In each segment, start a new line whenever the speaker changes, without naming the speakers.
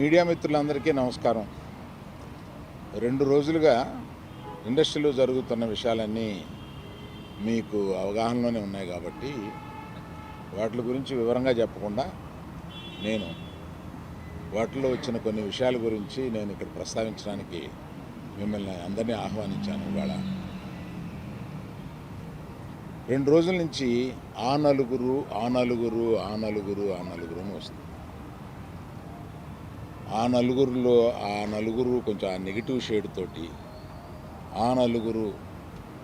Media మిత్రులందరికీ నమస్కారం. 2 రోజులుగా ఇండస్ట్రీలో జరుగుతున్న విషయాలన్నీ మీకు అవగాహనలోనే ఉన్నాయి కాబట్టి వాటి గురించి వివరంగా చెప్పకుండా నేను వాటిలో వచ్చిన కొన్ని విషయాల గురించి నేను ఇక్కడ ప్రస్తావించడానికి మిమ్మల్ని అందరినీ ఆహ్వానించాను. ఇవాళ 2 రోజుల నుంచి ఆ నలుగురు అని వస్తుంది. ఆ నలుగురు కొంచెం ఆ నెగిటివ్ షేడ్ తోటి, ఆ నలుగురు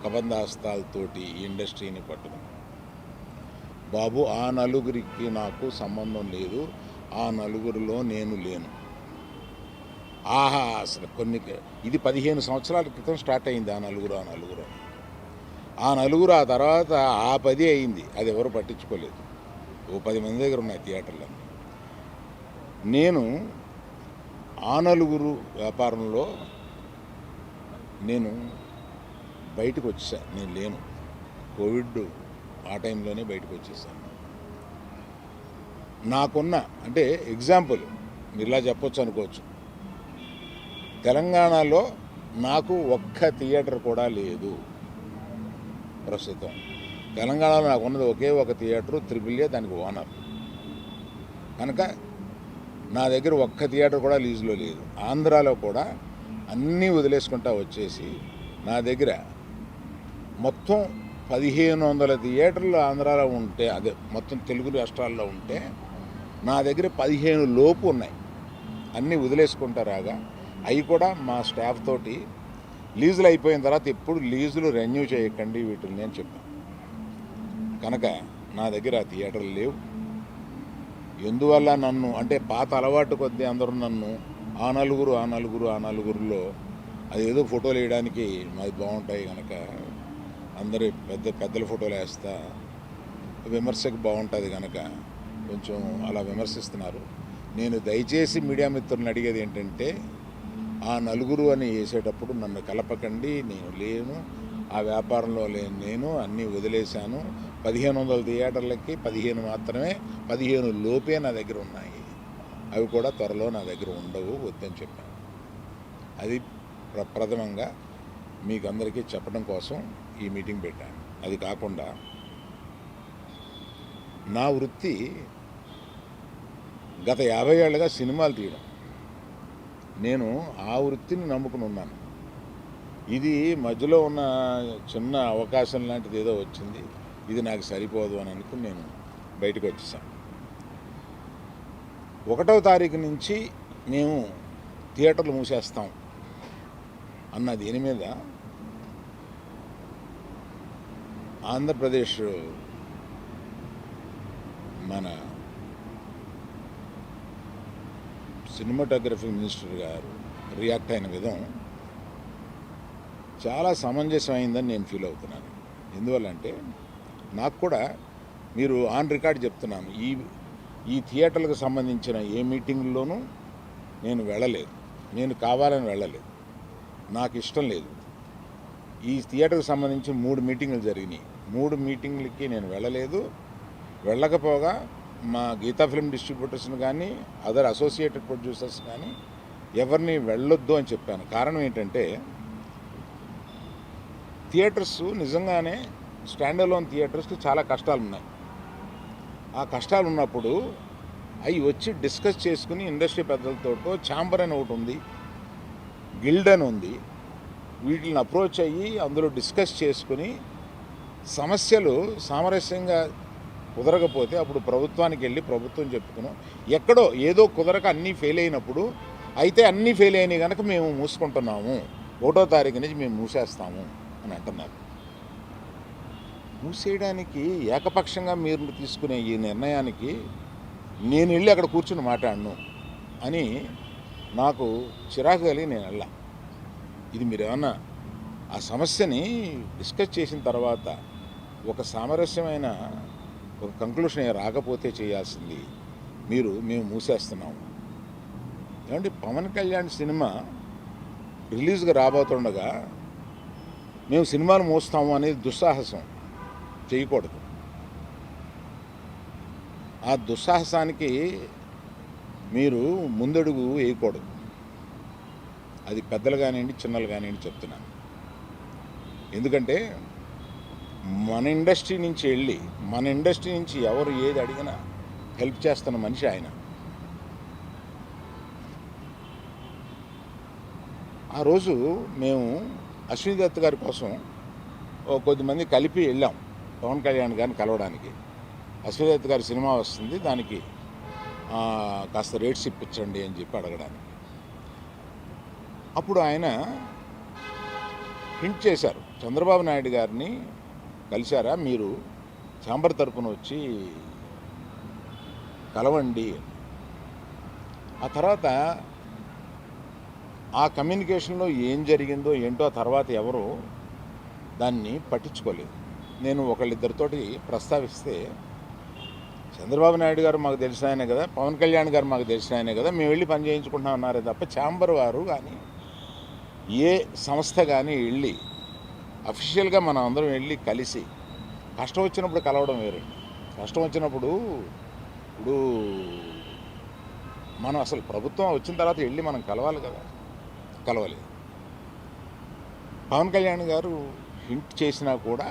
కబంధాస్తాలతోటి ఈ ఇండస్ట్రీని పట్టుకుని, బాబు ఆ నలుగురికి నాకు సంబంధం లేదు, ఆ నలుగురిలో నేను లేను. అసలు ఇది 15 సంవత్సరాల క్రితం స్టార్ట్ అయింది ఆ నలుగురు ఆ తర్వాత ఆ 10 అయింది. అది ఎవరు పట్టించుకోలేదు. ఓ 10 మంది దగ్గర ఉన్నాయి థియేటర్లన్నీ. నేను ఆ నలుగురు వ్యాపారంలో నేను బయటకు వచ్చేసాను. నేను లేను. కోవిడ్ ఆ టైంలోనే బయటకు వచ్చేసాను. నాకున్న అంటే ఎగ్జాంపుల్ మీరు ఇలా చెప్పొచ్చు అనుకోవచ్చు, తెలంగాణలో నాకు ఒక్క థియేటర్ కూడా లేదు ప్రస్తుతం. తెలంగాణలో నాకు ఉన్నది ఒకే ఒక థియేటరు, త్రిబుల్ దానికి ఓనర్. కనుక నా దగ్గర ఒక్క థియేటర్ కూడా లీజులో లేదు. ఆంధ్రాలో కూడా అన్నీ వదిలేసుకుంటా వచ్చేసి నా దగ్గర మొత్తం 1500 థియేటర్లు ఆంధ్రాలో ఉంటే, అదే మొత్తం తెలుగు రాష్ట్రాల్లో ఉంటే నా దగ్గర 15 లోపు ఉన్నాయి. అన్నీ వదిలేసుకుంటారాగా అవి కూడా మా స్టాఫ్ తోటి లీజులు అయిపోయిన తర్వాత ఎప్పుడు లీజులు రెన్యూ చేయకండి వీటిని అని చెప్పాను. కనుక నా దగ్గర ఆ థియేటర్లు లేవు. ఎందువల్ల నన్ను అంటే పాత అలవాటు కొద్దీ అందరూ నన్ను ఆ నలుగురులో అదేదో ఫోటోలు వేయడానికి మాది బాగుంటాయి కనుక అందరూ పెద్దల ఫోటోలు వేస్తా, విమర్శకు బాగుంటుంది కనుక కొంచెం అలా విమర్శిస్తున్నారు. నేను దయచేసి మీడియా మిత్రులను అడిగేది ఏంటంటే, ఆ నలుగురు అని వేసేటప్పుడు నన్ను కలపకండి. నేను లేను, ఆ వ్యాపారంలో లేను. నేను అన్నీ వదిలేశాను. 1500 థియేటర్లకి 15 మాత్రమే, 15 లోపే నా దగ్గర ఉన్నాయి. అవి కూడా త్వరలో నా దగ్గర ఉండవు, వద్దని చెప్పాను. అది ప్రథమంగా మీకు అందరికీ చెప్పడం కోసం ఈ మీటింగ్ పెట్టాను. అది కాకుండా నా వృత్తి గత 50 ఏళ్ళుగా సినిమాలు తీయడం. నేను ఆ వృత్తిని నమ్ముకుని ఉన్నాను. ఇది మధ్యలో ఉన్న చిన్న అవకాశం లాంటిది ఏదో వచ్చింది, ఇది నాకు సరిపోదు అని అనుకుని నేను బయటకు వచ్చేసాను. 1వ తారీఖు నుంచి మేము థియేటర్లు మూసేస్తాం అన్న దీని మీద ఆంధ్రప్రదేశ్ మన సినిమాటోగ్రఫీ మినిస్టర్ గారు రియాక్ట్ అయిన విధం చాలా సమంజసమైందని నేను ఫీల్ అవుతున్నాను. ఎందువల్లంటే నాకు కూడా మీరు ఆన్ రికార్డ్ చెప్తున్నాను, ఈ థియేటర్లకు సంబంధించిన ఏ మీటింగ్లోనూ నేను వెళ్ళలేదు. నేను కావాలని వెళ్ళలేదు, నాకు ఇష్టం లేదు. ఈ థియేటర్కి సంబంధించి 3 మీటింగులు జరిగినాయి. 3 మీటింగులకి నేను వెళ్ళలేదు. వెళ్ళకపోగా మా గీతా ఫిల్మ్ డిస్ట్రిబ్యూటర్స్ని కానీ అదర్ అసోసియేటెడ్ ప్రొడ్యూసర్స్ కానీ ఎవరిని వెళ్ళొద్దు అని చెప్పాను. కారణం ఏంటంటే, థియేటర్స్ నిజంగానే స్టాండ్ అలోన్ థియేటర్స్కి చాలా కష్టాలు ఉన్నాయి. ఆ కష్టాలు ఉన్నప్పుడు అవి వచ్చి డిస్కస్ చేసుకుని ఇండస్ట్రీ పెద్దలతో ఛాంబర్ అని ఒకటి ఉంది, గిల్డ్ అని ఉంది, వీటిని అప్రోచ్ అయ్యి అందులో డిస్కస్ చేసుకుని సమస్యలు సామరస్యంగా కుదరకపోతే అప్పుడు ప్రభుత్వానికి వెళ్ళి ప్రభుత్వం చెప్పుకున్నాం. ఎక్కడో ఏదో కుదరక అన్నీ ఫెయిల్ అయినప్పుడు, అయితే అన్నీ ఫెయిల్ అయినాయి కనుక మేము మూసుకుంటున్నాము, 1వ తారీఖు నుంచి మేము మూసేస్తాము అని అంటున్నారు. మూసేయడానికి ఏకపక్షంగా మీరు తీసుకునే ఈ నిర్ణయానికి నేను వెళ్ళి అక్కడ కూర్చుని మాట్లాడను అని నాకు చిరాకు కలిగి నేను వెళ్ళా. ఇది మీరు ఏమన్నా ఆ సమస్యని డిస్కస్ చేసిన తర్వాత ఒక సామరస్యమైన ఒక కంక్లూషన్ రాకపోతే చేయాల్సింది మేము మూసేస్తున్నాము. ఏమంటే పవన్ కళ్యాణ్ సినిమా రిలీజ్గా రాబోతుండగా మేము సినిమాలు మోస్తాము అనేది దుస్సాహసం చేయకూడదు. ఆ దుస్సాహసానికి మీరు ముందడుగు వేయకూడదు. అది పెద్దలు కానివ్వండి, చిన్నలు కానివ్వండి చెప్తున్నాను. ఎందుకంటే మన ఇండస్ట్రీ నుంచి ఎవరు ఏది అడిగినా హెల్ప్ చేస్తున్న మనిషి ఆయన. ఆ రోజు మేము అశ్విని దత్ గారి కోసం కొద్దిమంది కలిపి వెళ్ళాం పవన్ కళ్యాణ్ గారిని కలవడానికి. అశ్విని దత్ గారి సినిమా వస్తుంది, దానికి కాస్త రేట్స్ ఇప్పించండి అని చెప్పి అడగడానికి. అప్పుడు ఆయన హింట్ చేశారు, చంద్రబాబు నాయుడు గారిని కలిశారా, మీరు ఛాంబర్ తరపున వచ్చి కలవండి. ఆ తర్వాత ఆ కమ్యూనికేషన్లో ఏం జరిగిందో ఏంటో ఆ తర్వాత ఎవరు దాన్ని పట్టించుకోలేదు. నేను ఒకళ్ళిద్దరితోటి ప్రస్తావిస్తే, చంద్రబాబు నాయుడు గారు మాకు తెలిసిన ఆయనే కదా, పవన్ కళ్యాణ్ గారు మాకు తెలిసిన ఆయనే కదా, మేము వెళ్ళి పని చేయించుకుంటున్నాం అన్నారే తప్ప ఛాంబర్ వారు కానీ ఏ సంస్థ కానీ వెళ్ళి అఫీషియల్గా మనం అందరం వెళ్ళి కలిసి కష్టం వచ్చినప్పుడు కలవడం వేరండి. కష్టం వచ్చినప్పుడు ఇప్పుడు మనం అసలు ప్రభుత్వం వచ్చిన తర్వాత వెళ్ళి మనం కలవాలి కదా, కలవలేదు. పవన్ కళ్యాణ్ గారు హింట్ చేసినా కూడా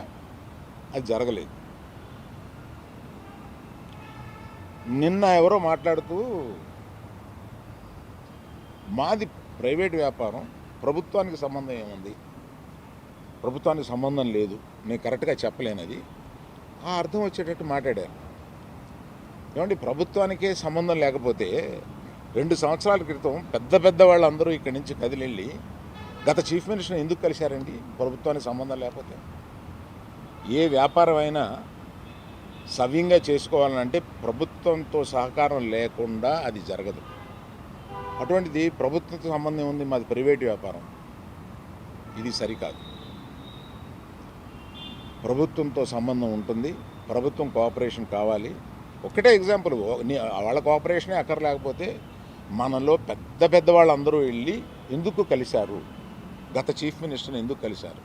అది జరగలేదు. నిన్న ఎవరో మాట్లాడుతూ, మాది ప్రైవేట్ వ్యాపారం, ప్రభుత్వానికి సంబంధం ఏముంది, ప్రభుత్వానికి సంబంధం లేదు, నేను కరెక్ట్గా చెప్పలేనది, ఆ అర్థం వచ్చేటట్టు మాట్లాడారు. ఏమండి, ప్రభుత్వానికే సంబంధం లేకపోతే 2 సంవత్సరాల క్రితం పెద్ద వాళ్ళందరూ ఇక్కడి నుంచి కదిలెళ్ళి గత చీఫ్ మినిస్టర్ని ఎందుకు కలిశారండి? ప్రభుత్వానికి సంబంధం లేకపోతే. ఏ వ్యాపారం అయినా సవ్యంగా చేసుకోవాలంటే ప్రభుత్వంతో సహకారం లేకుండా అది జరగదు. అటువంటిది ప్రభుత్వంతో సంబంధం ఉంది, మాది ప్రైవేట్ వ్యాపారం, ఇది సరికాదు. ప్రభుత్వంతో సంబంధం ఉంటుంది, ప్రభుత్వం కోఆపరేషన్ కావాలి. ఒకటే ఎగ్జాంపుల్, వాళ్ళ కోఆపరేషనే అక్కర్లేకపోతే మనలో పెద్ద వాళ్ళందరూ వెళ్ళి ఎందుకు కలిశారు, గత చీఫ్ మినిస్టర్ని ఎందుకు కలిశారు?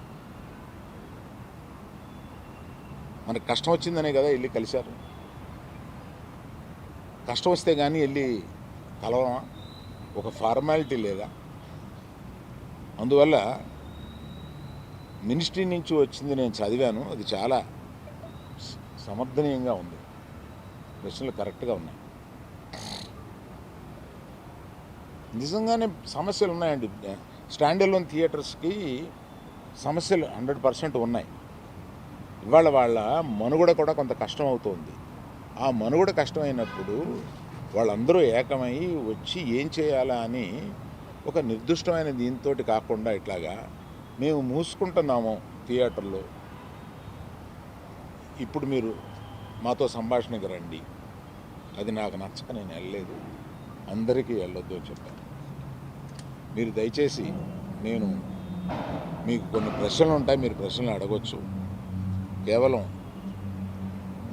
మనకు కష్టం వచ్చిందనే కదా వెళ్ళి కలిశారు. కష్టం వస్తే కానీ వెళ్ళి కలవమా? ఒక ఫార్మాలిటీ లేదా? అందువల్ల మినిస్ట్రీ నుంచి వచ్చింది నేను చదివాను, అది చాలా సమర్థనీయంగా ఉంది, ప్రశ్నలు కరెక్ట్గా ఉన్నాయి. నిజంగానే సమస్యలు ఉన్నాయండి. స్టాండ్ అలోన్ థియేటర్స్కి సమస్యలు 100% ఉన్నాయి. ఇవాళ వాళ్ళ మనుగడ కూడా కొంత కష్టం అవుతుంది. ఆ మనుగడ కష్టమైనప్పుడు వాళ్ళందరూ ఏకమై వచ్చి ఏం చేయాలా అని ఒక నిర్దిష్టమైన దీంతో కాకుండా ఇట్లాగా మేము మూసుకుంటున్నాము థియేటర్లో, ఇప్పుడు మీరు మాతో సంభాషణకి రండి, అది నాకు నచ్చక నేను వెళ్ళలేదు, అందరికీ వెళ్ళొద్దు అని చెప్పాను. మీరు దయచేసి, నేను మీకు కొన్ని ప్రశ్నలు ఉంటాయి, మీరు ప్రశ్నలు అడగొచ్చు. కేవలం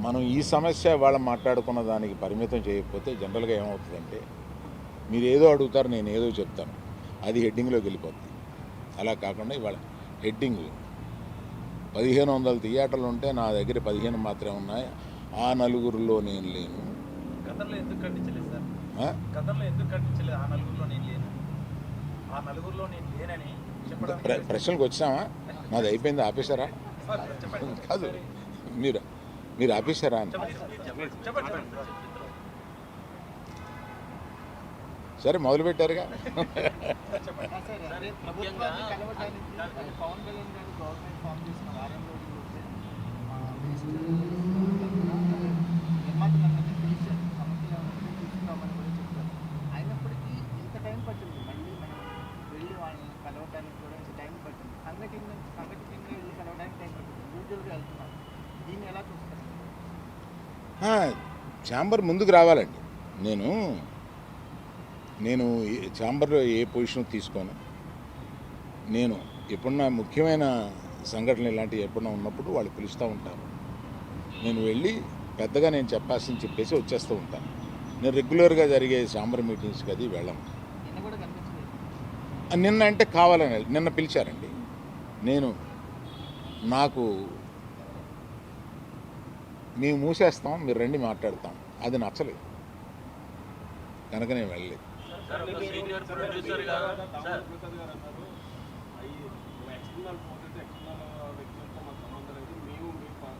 మనం ఈ సమస్య వాళ్ళ మాట్లాడుకున్న దానికి పరిమితం చేయకపోతే జనరల్గా ఏమవుతుందంటే, మీరు ఏదో అడుగుతారు, నేను ఏదో చెప్తాను, అది హెడ్డింగ్లోకి వెళ్ళిపోతుంది. అలా కాకుండా ఇవాళ హెడ్డింగ్ 1500 థియేటర్లు ఉంటే నా దగ్గర 15 మాత్రమే ఉన్నాయి, ఆ నలుగురిలో నేను లేను.
గతంలో ఎందుకు ఖండించలేదు సార్? గతంలో ఎందుకు ఖండించలేదు? ఆ నలుగురిలో నేను లేను, ఆ నలుగురిలో నేను లేనని చెప్పడానికి
ప్రశ్నలకు వచ్చామా? నాది అయిపోయింది, ఆపేశారా? కాదు, మీరు ఆపేశారా అని. సరే, మొదలుపెట్టారుగా.
అయినప్పటికీ ఇంత టైం పట్టింది, మళ్ళీ మనం వెళ్ళి వాళ్ళని కలవడానికి కూడా ఇంత టైం పట్టింది. సంఘటనగా వెళ్ళి కలవడానికి టైం పట్టింది, యూజువల్గా వెళ్తున్నారు. దీన్ని ఎలా చూస్తారు?
ఛాంబర్ ముందుకు రావాలండి. నేను ఛాంబర్లో ఏ పొజిషన్ తీసుకోను. నేను ఎప్పుడన్నా ముఖ్యమైన సంఘటనలు ఇలాంటివి ఎప్పుడన్నా ఉన్నప్పుడు వాళ్ళు పిలుస్తూ ఉంటారు, నేను వెళ్ళి పెద్దగా నేను చెప్పాల్సింది చెప్పేసి వచ్చేస్తూ ఉంటాను. నేను రెగ్యులర్గా జరిగే ఛాంబర్ మీటింగ్స్కి అది వెళ్ళను. నిన్న అంటే కావాలని నిన్న పిలిచారండి. నాకు మేము మూసేస్తాం, మీరు రండి మాట్లాడతాం, అది నచ్చలేదు. కనుక నేను వెళ్ళలేదు.
సార్ ఒక సీనియర్ ప్రొడ్యూసర్గా సార్
ప్రసాద్ గారు అన్నారు ఎక్స్టర్నల్ పోతే ఎక్స్టర్నల్ వ్యక్తులతో మాకు సంబంధం లేదు, మేము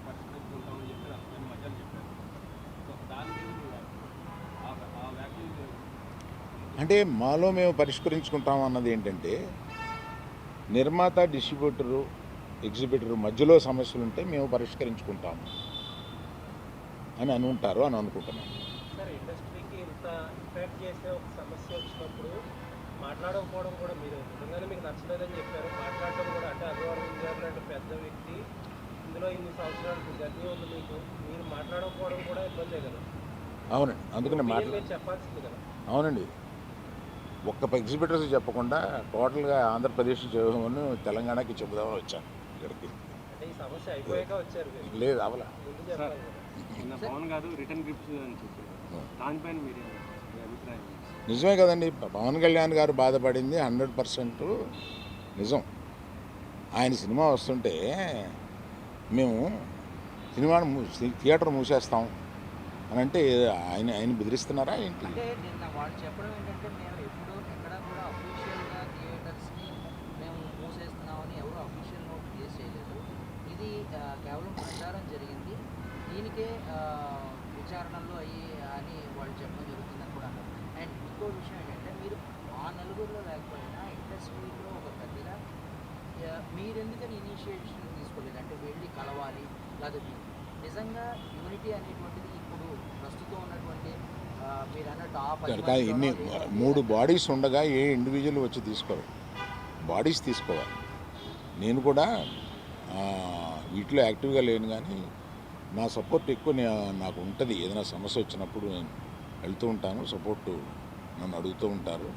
పరిష్కరించుకుంటామని చెప్పి నేను మధ్యాహ్నం చెప్పాను. సో దాని మీద ఆ వ్యాఖ్యలు
అంటే మాలో మేము పరిష్కరించుకుంటాం అన్నది ఏంటంటే, నిర్మాత, డిస్ట్రిబ్యూటరు, ఎగ్జిబిటరు మధ్యలో సమస్యలు ఉంటే మేము పరిష్కరించుకుంటాము అని అనుకుంటారు అని అనుకుంటున్నాను.
సార్ ఇండస్ట్రీకి ఇంత ఇంపాక్ట్ చేసే ఒక సమస్య వచ్చినప్పుడు మాట్లాడకపోవడం కూడా మీరు నిజంగానే మీకు నచ్చలేదని చెప్పారు. మాట్లాడటం కూడా అంటే అభివృద్ధి గారు లాంటి పెద్ద వ్యక్తి ఇందులో ఇన్ని సంవత్సరాలకు గతి ఉంది మీకు, మీరు మాట్లాడకపోవడం కూడా ఇబ్బందే కదా.
అవునండి, అందుకని
మీరు చెప్పాల్సింది కదా.
అవునండి, ఒక్క ఎగ్జిబిటర్స్ చెప్పకుండా టోటల్గా ఆంధ్రప్రదేశ్ చెబుదామని తెలంగాణకి చెబుదామని వచ్చాను ఇక్కడికి.
అంటే ఈ సమస్య అయిపోయాక వచ్చారు మీరు,
లేదు అవలా.
ముందు చెప్పాలి కదా.
నిన్న పవన్ గారు రిటర్న్ గిఫ్ట్స్ అని చెప్పారు, దానిపైన మీరు మీ అభిప్రాయం?
నిజమే కదండి, పవన్ కళ్యాణ్ గారు బాధపడింది 100% నిజం. ఆయన సినిమా వస్తుంటే మేము థియేటర్ మూసేస్తాం అని అంటే ఆయన బెదిరిస్తున్నారా ఏంటి?
అంటే నిన్న వాళ్ళు చెప్పడం ఏంటంటే మేము ఎప్పుడూ ఎక్కడ కూడా అఫీషియల్గా థియేటర్స్ని మేము మూసేస్తున్నామని ఎవరు అఫీషియల్ నోట్ రిలీజ్ చేయలేదు. ఇది కేవలం ప్రచారం జరిగింది, దీనికే విచారణలో అయ్యి అని వాళ్ళు చెప్పడం జరుగుతుందని కూడా అన్నారు. అండ్ ఇంకో విషయం ఏంటంటే మీరు ఆ నలుగురిలో లేకపోయినా ఇండస్ట్రీలో ఒక పెద్దగా మీరెందుకని ఇనిషియేషన్ తీసుకోలేదు? అంటే వెళ్ళి కలవాలి, లేదా నిజంగా యూనిటీ అనేటువంటిది ఇప్పుడు ప్రస్తుతం ఉన్నటువంటి మీరు అన్నట్టు
కానీ ఇన్ని 3 బాడీస్ ఉండగా ఏ ఇండివిజువల్ వచ్చి తీసుకోరు, బాడీస్ తీసుకోవాలి. నేను కూడా వీటిలో యాక్టివ్గా లేను, కానీ నా సపోర్ట్ ఎక్కువ నాకు ఉంటుంది. ఏదైనా సమస్య వచ్చినప్పుడు నేను వెళ్తూ ఉంటాను, సపోర్టు నన్ను అడుగుతూ ఉంటారు.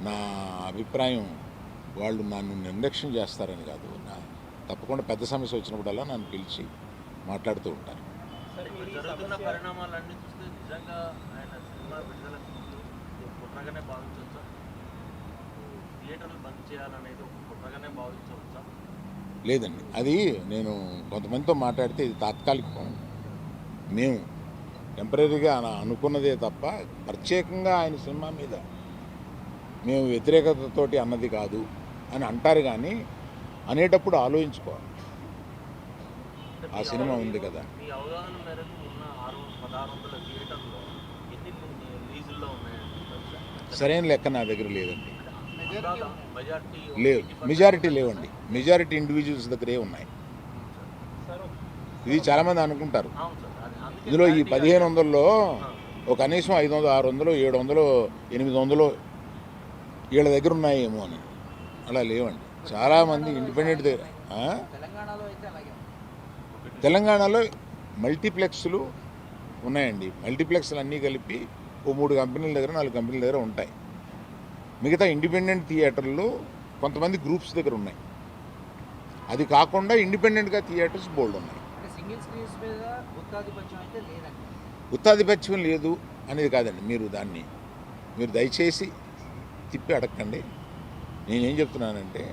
నా అభిప్రాయం వాళ్ళు నన్ను నిర్లక్ష్యం చేస్తారని కాదు, తప్పకుండా పెద్ద సమస్య వచ్చినప్పుడల్లా నన్ను పిలిచి మాట్లాడుతూ ఉంటారు.
జరుగుతున్న పరిణామాలన్నీ చూస్తే నిజంగా ఆయన సినిమా విడుదలకు ముందు కుట్రగానే భావించవచ్చా? థియేటర్లు బంద్ చేయాలనేది ఒక కుట్రగానే భావించవచ్చా?
లేదండి, అది నేను కొంతమందితో మాట్లాడితే ఇది తాత్కాలికం, మేము టెంపరీగా అనుకున్నదే తప్ప ప్రత్యేకంగా ఆయన సినిమా మీద మేము వ్యతిరేకతతోటి అన్నది కాదు అని అంటారు. కానీ అనేటప్పుడు ఆలోచించుకోవాలి, ఆ సినిమా ఉంది కదా.
మీ అవగాహన మేరకు ఉన్న 1600 థియేటర్లో ఎన్ని లీజుల్లో ఉన్నాయండి?
సరైన లెక్క నా దగ్గర లేదండి.
మెజారిటీ
లేవు, మెజారిటీ లేవండి, మెజారిటీ ఇండివిజువల్స్ దగ్గరే ఉన్నాయి. ఇది చాలామంది అనుకుంటారు
అవును సార్, అందుకే
ఇందులో ఈ 1500లో ఒక కనీసం 500, 600, 700, 800 వీళ్ళ దగ్గర ఉన్నాయేమో అని. అలా లేవండి, చాలామంది ఇండిపెండెంట్ దగ్గర.
తెలంగాణలో అయితే అలాగే
తెలంగాణలో మల్టీప్లెక్స్లు ఉన్నాయండి. మల్టీప్లెక్స్లు అన్నీ కలిపి ఓ 3 కంపెనీల దగ్గర 4 కంపెనీల దగ్గర ఉంటాయి. మిగతా ఇండిపెండెంట్ థియేటర్లు కొంతమంది గ్రూప్స్ దగ్గర ఉన్నాయి. అది కాకుండా ఇండిపెండెంట్గా థియేటర్స్ బోల్డ్ ఉన్నాయి.
అంటే సింగిల్ స్క్రీన్స్ మీద గుత్తాధిపత్యం అయితే లేదండి.
గుత్తాధిపత్యం లేదు అనేది కాదండి, మీరు దయచేసి తిప్పి అడగండి. నేనేం చెప్తున్నానంటే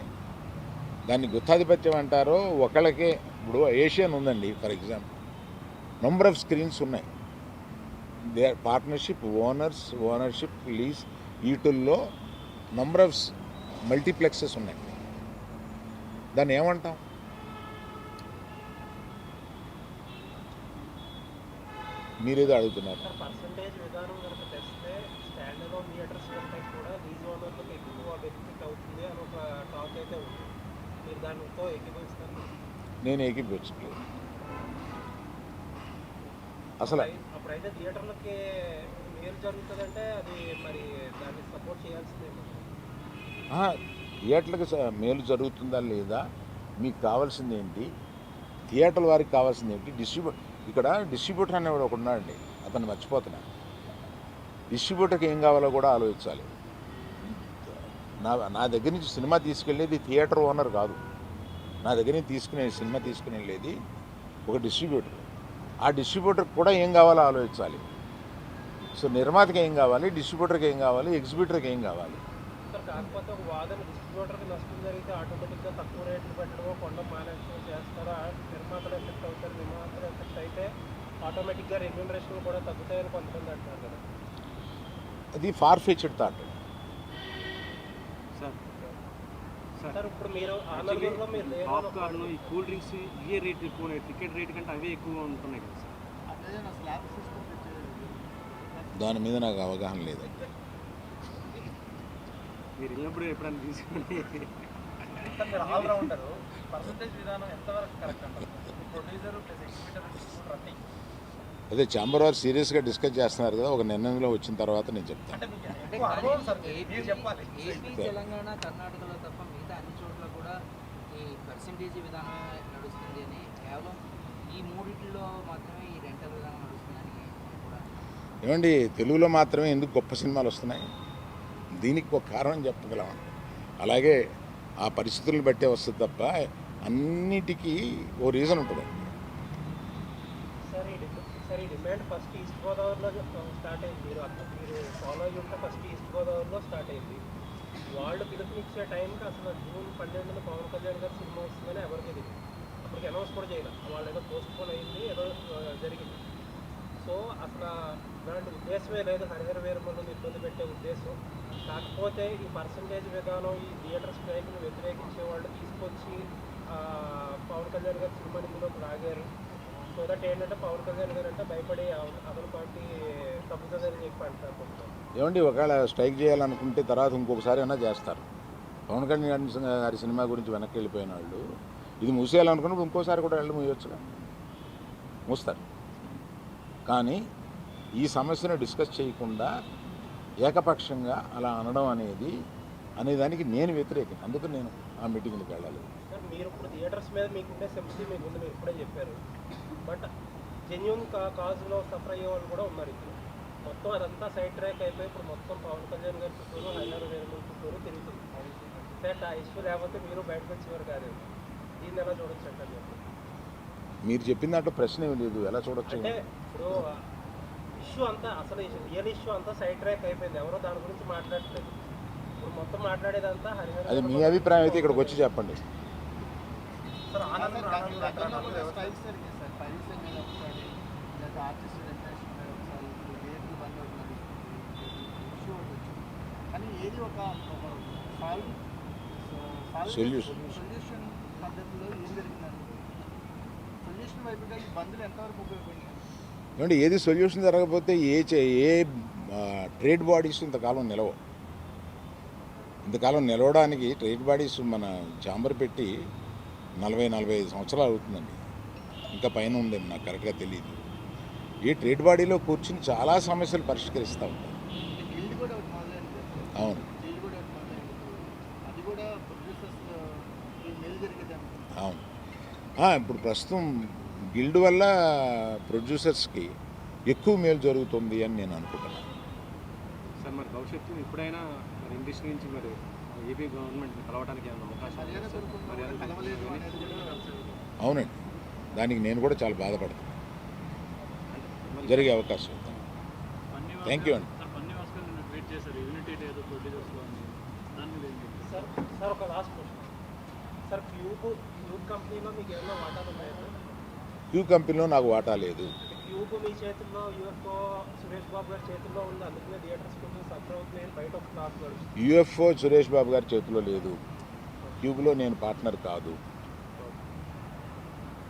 దాన్ని గుత్తాధిపత్యం అంటారో ఒకళ్ళకే. ఇప్పుడు ఏషియన్ ఉందండి for example, number of screens ఉన్నాయి, they are partnership, ownership, lease, వీటిల్లో నంబర్ ఆఫ్ మల్టీప్లెక్సెస్ ఉన్నాయి. దాన్ని ఏమంటాం? మీరేదో అడుగుతున్నారు.
సార్ పర్సంటేజ్ విధానం కనుక తెస్తే స్టాండ్ అలోన్ థియేటర్స్ కంటే కూడా లీజ్ ఓనర్లకు ఎక్కువ బెనిఫిట్ అవుతుంది అని ఒక టాక్ అయితే ఉంది. మీరు దానితో ఏకీభవిస్తారు?
నేను ఏకీభవించట్లేదు అసలు.
అప్పుడైతే థియేటర్లకి మేలు జరుగుతుందంటే అది మరి దాన్ని సపోర్ట్ చేయాల్సిందేమో.
థియేటర్లకు మేలు జరుగుతుందా లేదా, మీకు కావాల్సింది ఏంటి, థియేటర్ల వారికి కావాల్సింది ఏంటి, ఇక్కడ డిస్ట్రిబ్యూటర్ అనేవాడు ఒకడు ఉన్నాడండి, అతన్ని మర్చిపోతున్నా. డిస్ట్రిబ్యూటర్కి ఏం కావాలో కూడా ఆలోచించాలి. నా దగ్గర నుంచి సినిమా తీసుకెళ్ళేది థియేటర్ ఓనర్ కాదు, నా దగ్గర నుంచి సినిమా తీసుకుని వెళ్ళేది ఒక డిస్ట్రిబ్యూటర్. ఆ డిస్ట్రిబ్యూటర్కి కూడా ఏం కావాలో ఆలోచించాలి. సో నిర్మాతకి ఏం కావాలి, డిస్ట్రిబ్యూటర్కి ఏం కావాలి, ఎగ్జిబిటర్కి ఏం కావాలి.
సార్ కాకపోతే ఒక వాదన, డిస్ట్రిబ్యూటర్కి నష్టం జరిగితే ఆటోమేటిక్గా తక్కువ రేట్లు పెట్టడమో కొండ మేనేజ్మెంట్ చేస్తారో, నిర్మాతలు ఎఫెక్ట్ అవుతారు, నిర్మాతలు ఎఫెక్ట్ అయితే ఆటోమేటిక్గా రెమ్యూనరేషన్ కూడా తగ్గుతాయని కొంతమంది అంటున్నారు కదా.
అది far fetched thought.
Sir
sir ఇప్పుడు మీరు ఆ నలుగురిలో మీరు లేరు అని ఒక-
పాప్కార్న్, ఈ కూల్ డ్రింక్స్ ఇవే రేట్ ఎక్కువ ఉన్నాయి, టికెట్ రేట్ కంటే అవే ఎక్కువ ఉంటున్నాయి కదా సార్.
దాని మీద నాకు అవగాహన లేదండి.
మీరు వెళ్ళినప్పుడు ఎప్పుడైనా తీసుకుని
సార్ మీరు ఆల్రౌండర్, పర్సంటేజ్ విధానం ఎంతవరకు కరెక్ట్ అంటారు? ప్రొడ్యూసర్ ప్లస్ ఎగ్జిబిటర్ రన్నింగ్
అదే ఛాంబర్ వారు సీరియస్గా డిస్కస్ చేస్తున్నారు కదా, ఒక నిర్ణయంలో వచ్చిన తర్వాత నేను చెప్తాను.
అంటే మీకు
అంటే
ఎక్కువ అనుభవం సార్, మీరు చెప్పాలి.
ఏపీ తెలంగాణ కర్ణాటకలో తప్ప మిగతా అన్ని చోట్ల కూడా ఈ పర్సంటేజ్ విధానం నడుస్తుంది అని, కేవలం ఈ మూడిట్లో మాత్రమే ఈ రెంటల్ విధానం నడుస్తుందని కూడా.
ఏమండి, తెలుగులో మాత్రమే ఎందుకు గొప్ప సినిమాలు వస్తున్నాయి? దీనికి ఒక కారణం చెప్పగలం. అలాగే ఆ పరిస్థితులను బట్టే వస్తుంది తప్ప అన్నిటికీ ఓ రీజన్ ఉంటుందండి.
సార్ ఈ డిమాండ్ ఫస్ట్ ఈస్ట్ గోదావరిలో స్టార్ట్ అయింది. మీరు ఫాలో అయ్యి ఉంటే ఫస్ట్ ఈస్ట్ గోదావరిలో స్టార్ట్ అయింది. వాళ్ళు పిలుపునిచ్చే టైంకి అసలు జూన్ 12న పవన్ కళ్యాణ్ గారి సినిమా వస్తుందని ఎవరికి తెలియదు. అప్పటికి అనౌన్స్ కూడా చేయలేదు. వాళ్ళు ఏదో పోస్ట్పోన్ అయింది, ఏదో జరిగింది. సో అసలు ఇలాంటి ఉద్దేశమే లేదు హరిహర వీరమల్లుని ఇబ్బంది పెట్టే ఉద్దేశం. కాకపోతే ఈ పర్సంటేజ్ విధానం, ఈ థియేటర్ స్ట్రైక్ని వ్యతిరేకించే వాళ్ళు తీసుకొచ్చి పవన్ కళ్యాణ్ గారి సినిమాని ఇందులోకి లాగారు. సో దట్ ఏంటంటే పవన్ కళ్యాణ్ గారు అంటే భయపడి అతని పార్టీ తప్పుతుందని చెప్పి అంటారు.
ఏమండి, ఒకవేళ స్ట్రైక్ చేయాలనుకుంటే తర్వాత ఇంకొకసారి అయినా చేస్తారు. పవన్ కళ్యాణ్ గారి సినిమా గురించి వెనక్కి వెళ్ళిపోయిన వాళ్ళు ఇది మూసేయాలనుకున్నప్పుడు ఇంకోసారి కూడా వెళ్ళి మూయొచ్చుగా, మూస్తారు. కానీ ఈ సమస్యను డిస్కస్ చేయకుండా ఏకపక్షంగా అలా అనడం అనేదానికి నేను వ్యతిరేకం. అందుకని నేను ఆ మీటింగ్కి వెళ్ళాలి.
సార్ మీరు ఇప్పుడు థియేటర్స్ మీద మీకుండే సింపతి మీకు ఉంది, మీరు ఇప్పుడే చెప్పారు. బట్ జెన్యున్ కాజ్లో సఫర్ అయ్యే వాళ్ళు కూడా ఉన్నారు ఇప్పుడు. మొత్తం అదంతా సైడ్ ట్రాక్ అయిపోయి ఇప్పుడు మొత్తం పవన్ కళ్యాణ్ గారి చుట్టూరు, హరిహర వీరమల్లు చుట్టూరు తిరుగుతుంది. సార్ ఆ ఇష్యూ లేకపోతే మీరు బయటకు వచ్చేవారు కాదు. దీన్ని ఎలా చూడొచ్చు అంటారు మీరు?
మీరు చెప్పిన దాంట్లో ప్రశ్న ఏమి లేదు, ఎలా చూడొచ్చు?
అంటే ఇప్పుడు ఇష్యూ అంతా అసలు రియల్ ఇష్యూ అంతా సైడ్ ట్రాక్ అయిపోయింది, ఎవరో దాని గురించి మాట్లాడట్లేదు. ఇప్పుడు మొత్తం మాట్లాడేదంతా హరిహర
అది మీ అభిప్రాయం అయితే ఇక్కడికి వచ్చి చెప్పండి.
సార్ ఆనందం
కానీ ఏది ఒక
సొల్యూషన్
సొల్యూషన్ పద్ధతిలో ఏం జరిగిందండి? సొల్యూషన్ వైపుగా ఈ బంధులు ఎంతవరకు ఉపయోగపడినాయి?
ఏమంటే ఏది సొల్యూషన్ జరగకపోతే ఏ ట్రేడ్ బాడీస్ ఇంతకాలం నిలవు. ఇంతకాలం నిలవడానికి ట్రేడ్ బాడీస్ మన ఛాంబర్ పెట్టి 40-45 సంవత్సరాలు అవుతుందండి. ఇంకా పైన ఉందేమో, నాకు కరెక్ట్గా తెలియదు. ఈ ట్రేడ్ బాడీలో కూర్చుని చాలా సమస్యలు పరిష్కరిస్తూ ఉంటారు.
గిల్డ్ కూడా ఒకటి మొదలైంది.
అవును,
గిల్డ్ కూడా ఒకటి మొదలైంది. అది కూడా ప్రొడ్యూసర్స్ మేలు జరిగేది అనుకుంటున్నాను.
అవును. ఇప్పుడు ప్రస్తుతం గిల్డ్ వల్ల ప్రొడ్యూసర్స్కి ఎక్కువ మేలు జరుగుతుంది అని నేను అనుకుంటున్నాను.
సార్ మరి భవిష్యత్తు ఎప్పుడైనా మరి ఇండస్ట్రీ నుంచి మరి ఏపీ గవర్నమెంట్ని కలవడానికి ఏమైనా అవకాశం ఉందా
మర్యాద
సార్?
దొరకకుండా
మర్యాద
కలవలేదు
దొరకకుండా
అనేది కూడా
అవునండి, దానికి నేను కూడా చాలా బాధపడతాను.
మరి
జరిగే అవకాశం ఉంది. థ్యాంక్ యూ అండి.
సార్ ఒక లాస్ట్ క్వశ్చన్. సార్ క్యూబ్ కంపెనీలో మీకు ఏమైనా వాటాలు ఉన్నాయా సార్?
క్యూ కంపెనీలో నాకు వాటా లేదు.
క్యూబ్ మీ చేతుల్లో, యూఎఫ్ఓ సురేష్ బాబు గారి చేతుల్లో ఉంది, అందుకనే థియేటర్స్ కొంచెం సఫర్ అవుతున్నాయని బయట ఒక టాక్ నడుస్తుంది.
యూఎఫ్ఓ సురేష్ బాబు గారి చేతిలో లేదు. క్యూబ్లో నేను పార్ట్నర్ కాదు.